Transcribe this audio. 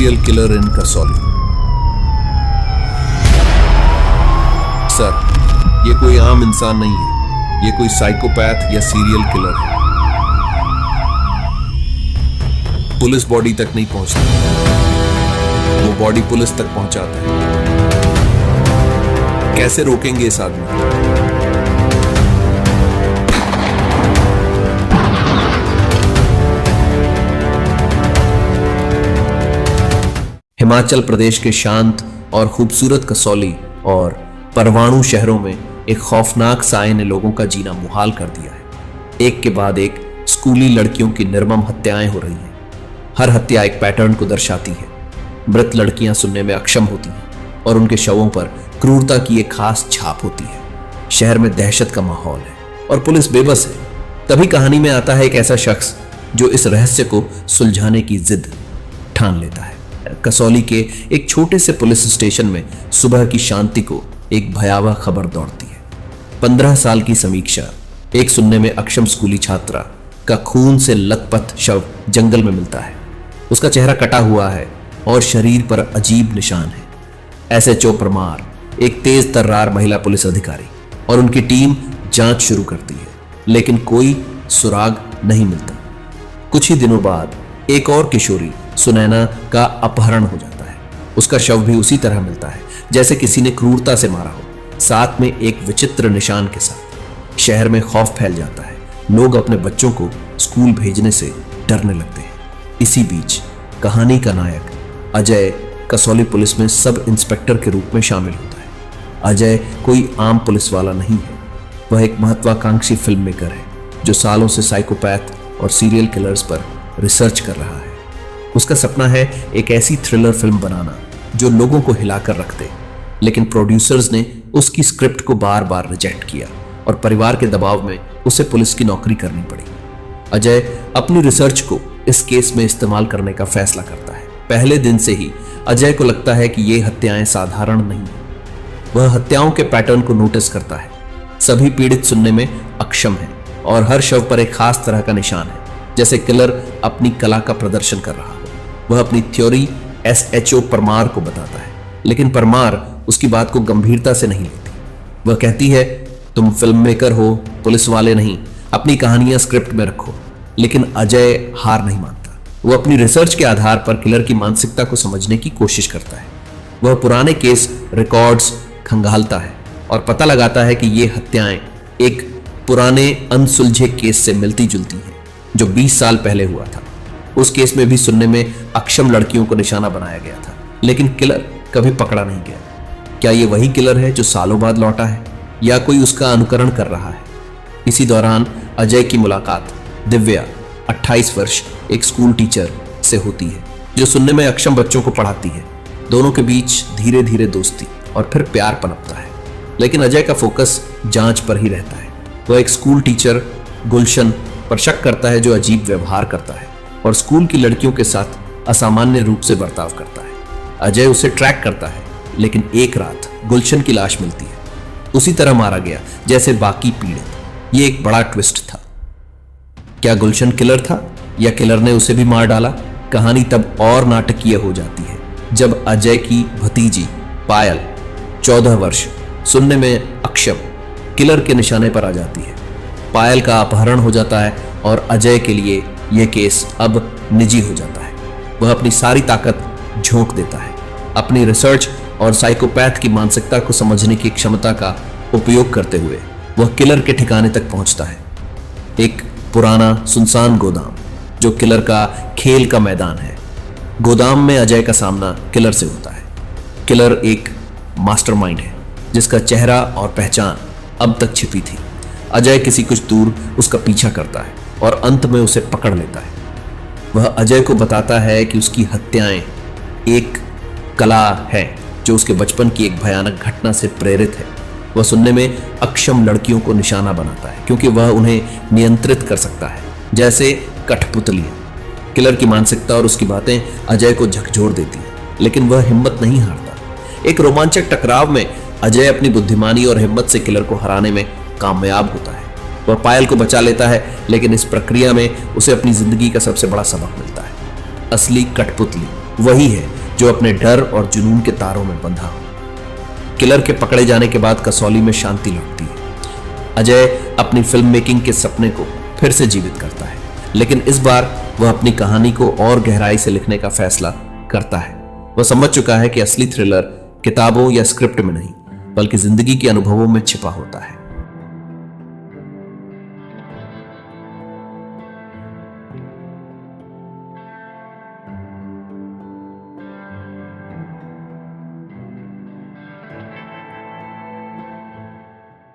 serial killer in Kasauli. Sir, ये कोई आम इंसान नहीं है, ये कोई साइकोपैथ या सीरियल किलर है। पुलिस बॉडी तक नहीं पहुंचती, वो बॉडी पुलिस तक पहुंचाता है। कैसे रोकेंगे इस आदमी? हिमाचल प्रदेश के शांत और खूबसूरत कसौली और परवाणु शहरों में एक खौफनाक साए ने लोगों का जीना मुहाल कर दिया है। एक के बाद एक स्कूली लड़कियों की निर्मम हत्याएं हो रही हैं। हर हत्या एक पैटर्न को दर्शाती है। मृत लड़कियां सुनने में अक्षम होती हैं और उनके शवों पर क्रूरता की एक खास छाप होती है। शहर में दहशत का माहौल है और पुलिस बेबस है। तभी कहानी में आता है एक ऐसा शख्स जो इस रहस्य को सुलझाने की जिद ठान लेता है। कसौली के एक छोटे से पुलिस स्टेशन में सुबह की शांति को एक भयावह खबर दौड़ती है। 15 साल की समीक्षा, एक सुनने में अक्षम स्कूली छात्रा का खून से लथपथ शव जंगल में मिलता है। उसका चेहरा कटा हुआ है और शरीर पर अजीब निशान है। SHO परमार, एक तेज तर्रार महिला पुलिस अधिकारी, और उनकी टीम जांच शुरू करती है, लेकिन कोई सुराग नहीं मिलता। कुछ ही दिनों बाद एक और किशोरी सुनैना का अपहरण हो जाता है। उसका शव भी उसी तरह मिलता है जैसे किसी ने क्रूरता से मारा हो, साथ में एक विचित्र निशान के साथ। शहर में खौफ फैल जाता है। लोग अपने बच्चों को स्कूल भेजने से डरने लगते हैं। इसी बीच कहानी का नायक अजय कसौली पुलिस में सब इंस्पेक्टर के रूप में शामिल होता है। अजय कोई आम पुलिस वाला नहीं है, वह एक महत्वाकांक्षी फिल्म मेकर है जो सालों से साइकोपैथ और सीरियल किलर्स पर रिसर्च कर रहा है। उसका सपना है एक ऐसी थ्रिलर फिल्म बनाना जो लोगों को हिलाकर रख दे, लेकिन प्रोड्यूसर्स ने उसकी स्क्रिप्ट को बार बार रिजेक्ट किया और परिवार के दबाव में उसे पुलिस की नौकरी करनी पड़ी। अजय अपनी रिसर्च को इस केस में इस्तेमाल करने का फैसला करता है। पहले दिन से ही अजय को लगता है कि ये हत्याएं साधारण नहीं है। वह हत्याओं के पैटर्न को नोटिस करता है। सभी पीड़ित सुनने में अक्षम है और हर शव पर एक खास तरह का निशान है, जैसे किलर अपनी कला का प्रदर्शन कर रहा हो। वह अपनी थ्योरी SHO परमार को बताता है, लेकिन परमार उसकी बात को गंभीरता से नहीं लेती। वह कहती है, तुम फिल्म मेकर हो, पुलिस वाले नहीं, अपनी कहानियां स्क्रिप्ट में रखो। लेकिन अजय हार नहीं मानता। वह अपनी रिसर्च के आधार पर किलर की मानसिकता को समझने की कोशिश करता है। वह पुराने केस रिकॉर्ड्स खंगालता है और पता लगाता है कि ये हत्याएं एक पुराने अनसुलझे केस से मिलती जुलती हैं जो 20 साल पहले हुआ था। उस केस में भी सुनने में अक्षम लड़कियों को निशाना बनाया गया था, लेकिन किलर कभी पकड़ा नहीं गया। क्या ये वही किलर है जो सालों बाद लौटा है, या कोई उसका अनुकरण कर रहा है? इसी दौरान अजय की मुलाकात दिव्या, 28 वर्ष, एक स्कूल टीचर से होती है जो सुनने में अक्षम बच्चों को पढ़ाती है। दोनों के बीच धीरे धीरे दोस्ती और फिर प्यार पनपता है, लेकिन अजय का फोकस जांच पर ही रहता है। वह एक स्कूल टीचर गुलशन पर शक करता है जो अजीब व्यवहार करता है और स्कूल की लड़कियों के साथ असामान्य रूप से बर्ताव करता है। अजय उसे ट्रैक करता है, लेकिन एक रात गुलशन की लाश मिलती है, उसी तरह मारा गया जैसे बाकी पीड़ित। ये एक बड़ा ट्विस्ट था। क्या गुलशन किलर था या किलर ने उसे भी मार डाला? कहानी तब और नाटकीय हो जाती है जब अजय की भतीजी पायल, 14 वर्ष, सुनने में अक्षम, किलर के निशाने पर आ जाती है। पायल का अपहरण हो जाता है और अजय के लिए यह केस अब निजी हो जाता है। वह अपनी सारी ताकत झोंक देता है। अपनी रिसर्च और साइकोपैथ की मानसिकता को समझने की क्षमता का उपयोग करते हुए वह किलर के ठिकाने तक पहुंचता है। एक पुराना सुनसान गोदाम जो किलर का खेल का मैदान है। गोदाम में अजय का सामना किलर से होता है। किलर एक मास्टरमाइंड है जिसका चेहरा और पहचान अब तक छिपी थी। अजय किसी कुछ दूर उसका पीछा करता है और अंत में उसे पकड़ लेता है। वह अजय को बताता है कि उसकी हत्याएं एक कला है जो उसके बचपन की एक भयानक घटना से प्रेरित है। वह सुनने में अक्षम लड़कियों को निशाना बनाता है क्योंकि वह उन्हें नियंत्रित कर सकता है, जैसे कठपुतलियां। किलर की मानसिकता और उसकी बातें अजय को झकझोर देती हैं, लेकिन वह हिम्मत नहीं हारता। एक रोमांचक टकराव में अजय अपनी बुद्धिमानी और हिम्मत से किलर को हराने में कामयाब होता है। वह पायल को बचा लेता है, लेकिन इस प्रक्रिया में उसे अपनी जिंदगी का सबसे बड़ा सबक मिलता है। असली कठपुतली वही है जो अपने डर और जुनून के तारों में बंधा हो। किलर के पकड़े जाने के बाद कसौली में शांति लौटती है। अजय अपनी फिल्म मेकिंग के सपने को फिर से जीवित करता है, लेकिन इस बार वह अपनी कहानी को और गहराई से लिखने का फैसला करता है। वह समझ चुका है कि असली थ्रिलर किताबों या स्क्रिप्ट में नहीं, बल्कि जिंदगी के अनुभवों में छिपा होता है।